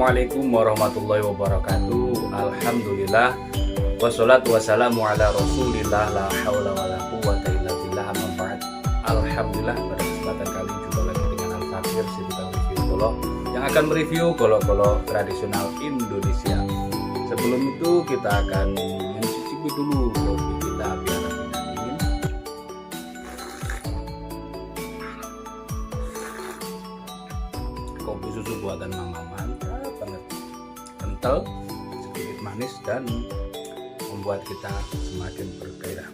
Assalamualaikum warahmatullahi wabarakatuh. Alhamdulillah wassalatu wassalamu ala rasulillah la hawla wa la quwwata illa billah amma ba'd. Alhamdulillah, pada kesempatan kali jumpa lagi dengan Al-Fakir, si tukang review golok yang akan mereview golok-golok tradisional Indonesia. Sebelum itu kita akan mencicipi dulu kopi kita biar tidak dingin. Kopi susu buatan Mama mantap banget, kental, sedikit manis dan membuat kita semakin bergairah.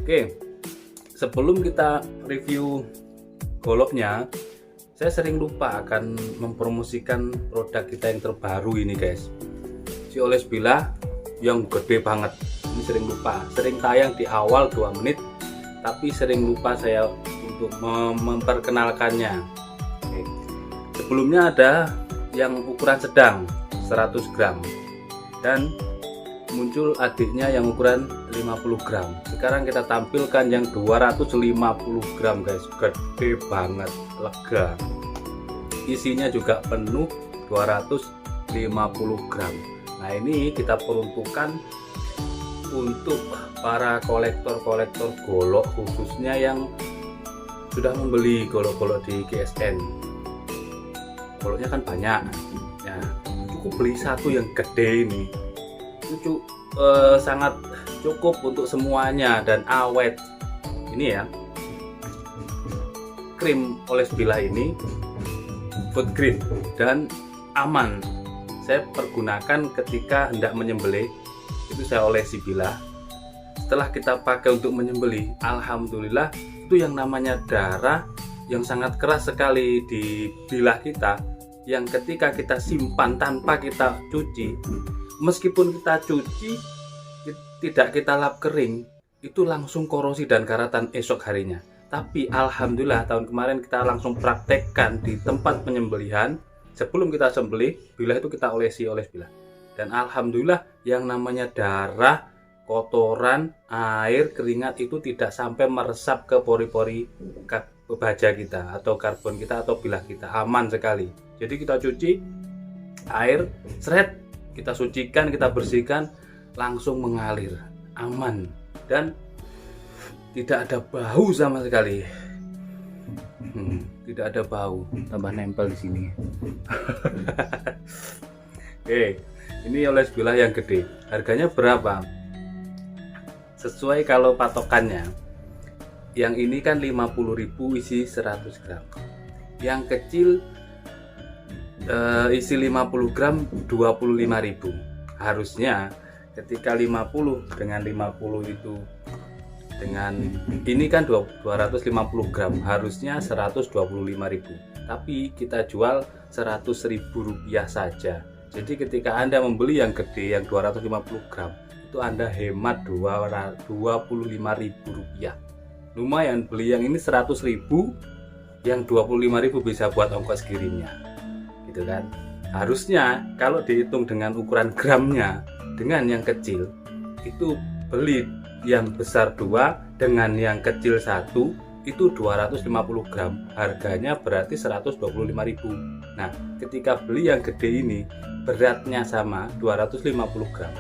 Oke, sebelum kita review goloknya, saya sering lupa akan mempromosikan produk kita yang terbaru ini guys, si Oles Bila yang gede banget. Ini sering lupa, sering tayang di awal 2 menit, tapi sering lupa saya untuk memperkenalkannya. Oke. Sebelumnya ada yang ukuran sedang 100 gram dan muncul adiknya yang ukuran 50 gram. Sekarang kita tampilkan yang 250 gram guys, gede banget, lega. Isinya juga penuh 250 gram. Nah, ini kita peruntukkan untuk para kolektor-kolektor golok, khususnya yang sudah membeli golok-golok di GSN. Goloknya kan banyak ya, cukup beli satu yang gede ini, itu sangat cukup untuk semuanya dan awet. Ini ya, krim Oles Bila ini food grade dan aman. Saya pergunakan ketika hendak menyembelih, itu saya olesi bilah. Setelah kita pakai untuk menyembelih, alhamdulillah, itu yang namanya darah yang sangat keras sekali di bilah kita, yang ketika kita simpan tanpa kita cuci, meskipun kita cuci tidak kita lap kering, itu langsung korosi dan karatan esok harinya. Tapi alhamdulillah tahun kemarin kita langsung praktekkan di tempat penyembelihan. Sebelum kita sembelih, bilah itu kita olesi Oles Bila, dan alhamdulillah yang namanya darah, kotoran, air, keringat itu tidak sampai meresap ke pori-pori baja kita atau karbon kita atau bilah kita, aman sekali. Jadi kita cuci, air seret, kita sucikan, kita bersihkan, langsung mengalir, aman dan tidak ada bau sama sekali. Tidak ada bau, tambah nempel di sini. Oke, ini Oles Bila yang gede. Harganya berapa? Sesuai kalau patokannya. Yang ini kan 50.000 isi 100 gram. Yang kecil isi 50 gram 25.000. Harusnya ketika 50 dengan 50 itu dengan ini kan 250 gram, harusnya 125.000, tapi kita jual 100.000 rupiah saja. Jadi ketika Anda membeli yang gede yang 250 gram, itu Anda hemat 25.000 rupiah. Lumayan, beli yang ini 100.000, yang 25.000 bisa buat ongkos kirimnya, gitu kan. Harusnya kalau dihitung dengan ukuran gramnya, dengan yang kecil itu beli yang besar 2 dengan yang kecil 1 itu 250 gram, harganya berarti 125.000. Nah, ketika beli yang gede ini beratnya sama 250 gram,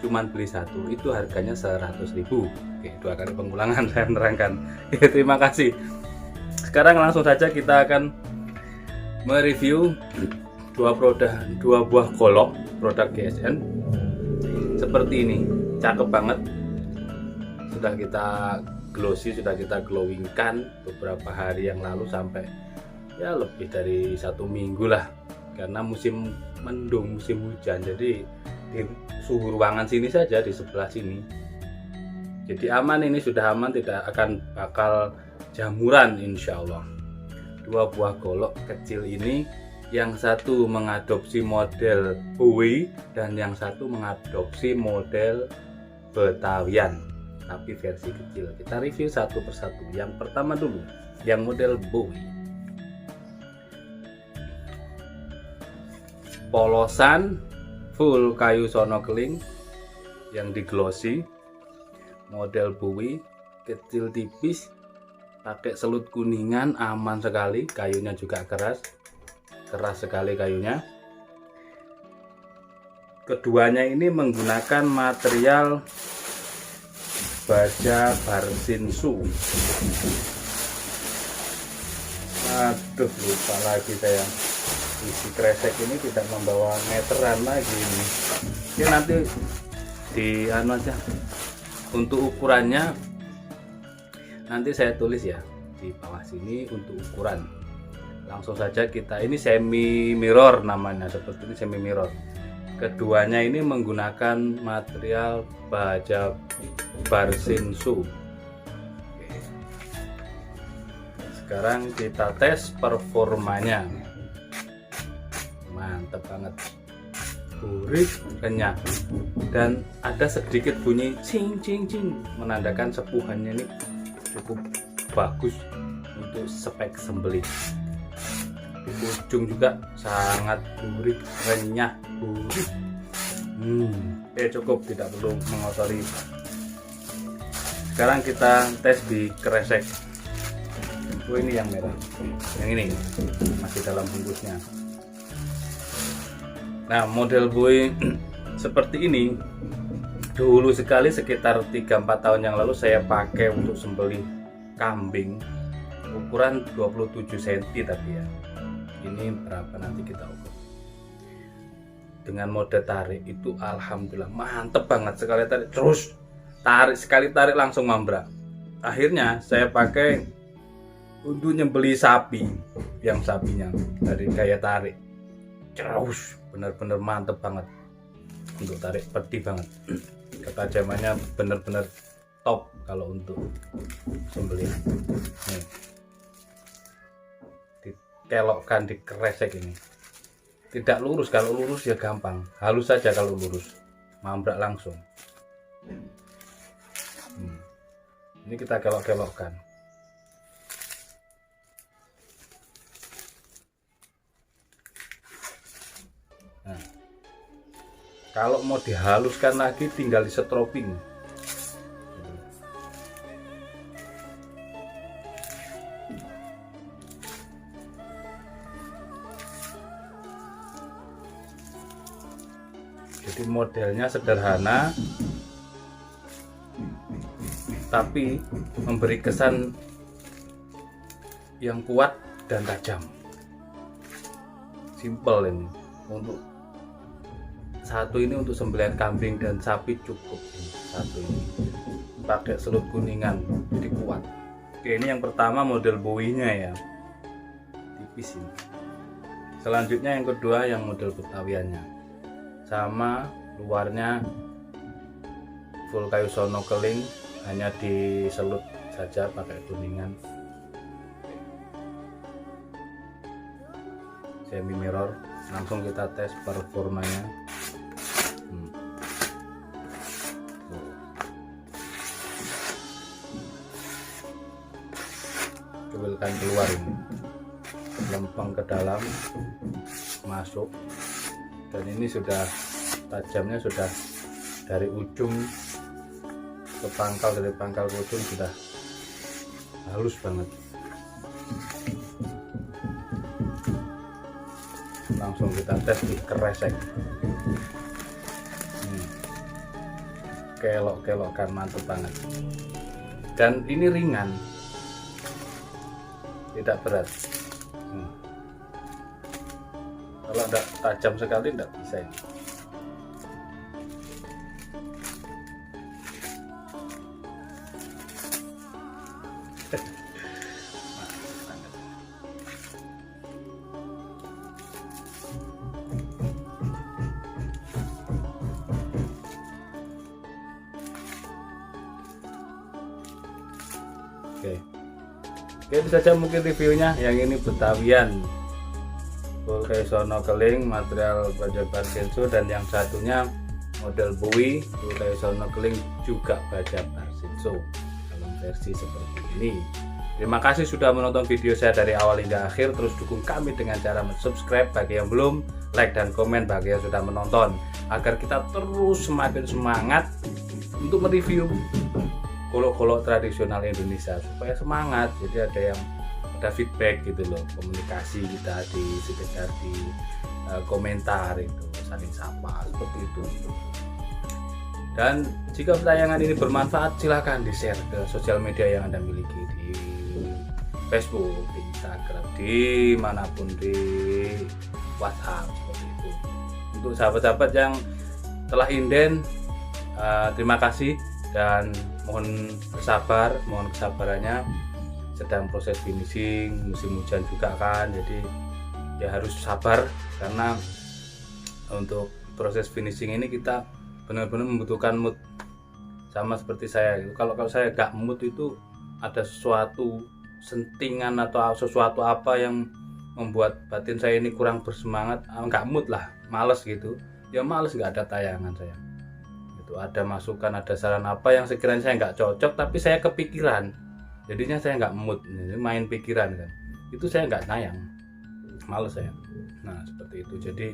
cuman beli 1 itu harganya 100.000. Oke, 2 kali pengulangan saya menerangkan. Terima kasih. Sekarang langsung saja kita akan mereview 2 buah golok produk GSN seperti ini. Cakep banget, sudah kita glossy, sudah kita glowingkan beberapa hari yang lalu, sampai ya lebih dari 1 minggu lah, karena musim mendung, musim hujan, jadi di suhu ruangan sini saja, di sebelah sini, jadi aman. Ini sudah aman, tidak akan bakal jamuran insya Allah. 2 buah golok kecil ini, yang satu mengadopsi model Bowie dan yang satu mengadopsi model Betawian, tapi versi kecil. Kita review satu persatu. Yang pertama dulu, yang model Bowie. Polosan full kayu sono keling yang di glossy, model Bowie, kecil tipis, pakai selut kuningan, aman sekali. Kayunya juga keras sekali kayunya. keduanya ini menggunakan material baja Barsinsu. Aduh, lupa lagi saya. Isi kresek ini tidak membawa meteran lagi ini. Oke, nanti di anu aja. Untuk ukurannya nanti saya tulis ya di bawah sini untuk ukuran. Langsung saja kita, ini semi mirror namanya, seperti ini semi mirror. Keduanya ini menggunakan material baja Barsinsu. Sekarang kita tes performanya. Mantap banget, gurih, renyah, dan ada sedikit bunyi cing cing cing, menandakan sepuhannya ini cukup bagus untuk spek sembelih. Di ujung juga sangat gurih, renyah, gurih. Cukup, tidak perlu mengotori. Sekarang kita tes di kresek. Ini yang merah, yang ini masih dalam bungkusnya. Nah, model buoy seperti ini dulu sekali sekitar 3-4 tahun yang lalu saya pakai untuk sembelih kambing, ukuran 27 cm tadi ya. Ini berapa nanti kita ukur. Dengan mode tarik itu alhamdulillah mantep banget, sekali tarik terus sekali tarik langsung mambrak. Akhirnya saya pakai untuk nyembeli sapi, yang sapinya dari gaya tarik terus benar-benar mantep banget untuk tarik, pedih banget. Ketajamannya benar-benar top kalau untuk sembelih. Nih, dikelokkan di kresek ini. Tidak lurus, kalau lurus ya gampang, halus saja kalau lurus, mambrak langsung. Ini kita kelok-kelokkan. Nah, kalau mau dihaluskan lagi tinggal disetroping. Jadi modelnya sederhana tapi memberi kesan yang kuat dan tajam. Simple ini. Untuk satu ini untuk sembelihan kambing dan sapi cukup. Satu ini pakai selut kuningan, jadi kuat. Oke, ini yang pertama model buoy-nya ya, tipis ini. Selanjutnya yang kedua yang model betawiannya, sama, luarnya full kayu sono keling, hanya diselut saja pakai kuningan. Semi mirror. Langsung kita tes performanya. Cuilkan keluar ini, lempeng ke dalam, masuk, dan ini sudah tajamnya sudah dari ujung ke pangkal, dari pangkal ke ujung sudah halus banget. Langsung kita tes di kresek. Kelok-kelokkan, mantap banget. Dan ini ringan, tidak berat. Kalau tidak tajam sekali tidak bisa ini. Oke, itu saja mungkin reviewnya. Yang ini betawian full kayu sono keling, material baja Barsinsu, dan yang satunya model buoy full kayu sono keling juga baja Barsinsu dalam versi seperti ini. Terima kasih sudah menonton video saya dari awal hingga akhir. Terus dukung kami dengan cara subscribe bagi yang belum, like dan komen bagi yang sudah menonton, agar kita terus semakin semangat untuk mereview kolok-kolok tradisional Indonesia, supaya semangat. Jadi ada feedback gitu loh, komunikasi kita di sekitar di komentar itu. saling sapa seperti itu. Dan jika tayangan ini bermanfaat, silakan di-share ke sosial media yang Anda miliki, di Facebook, di Instagram, di manapun, di WhatsApp seperti itu. Untuk sahabat-sahabat yang telah inden, terima kasih dan mohon bersabar, mohon kesabarannya. Sedang proses finishing, musim hujan juga kan, jadi ya harus sabar karena untuk proses finishing ini kita benar-benar membutuhkan mood. Sama seperti saya gitu. Kalau saya gak mood itu ada sesuatu sentingan atau sesuatu apa yang membuat batin saya ini kurang bersemangat, nggak mood lah, males gitu. Ya males, nggak ada tayangan saya. Itu ada masukan, ada saran apa yang sekiranya saya nggak cocok, tapi saya kepikiran. Jadinya saya nggak mood, main pikiran kan. Itu saya nggak tayang, males saya. Nah seperti itu. Jadi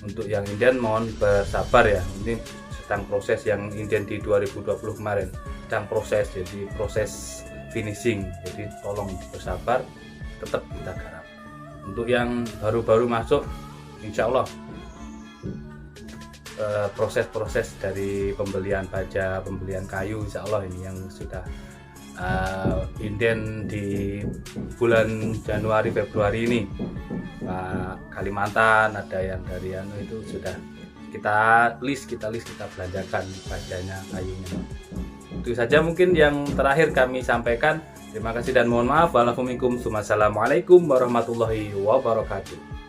untuk yang inden mohon bersabar ya. Ini sedang proses yang inden di 2020 kemarin. Sedang proses, jadi proses finishing. Jadi tolong bersabar, tetap kita garap. Untuk yang baru-baru masuk, insya Allah proses-proses dari pembelian baja, pembelian kayu, insya Allah ini yang sudah inden di bulan Januari Februari ini. Kalimantan ada yang dari itu sudah kita list, kita belanjakan bajanya, kayunya. Itu saja mungkin yang terakhir kami sampaikan. Terima kasih dan mohon maaf. Wassalamualaikum warahmatullahi wabarakatuh.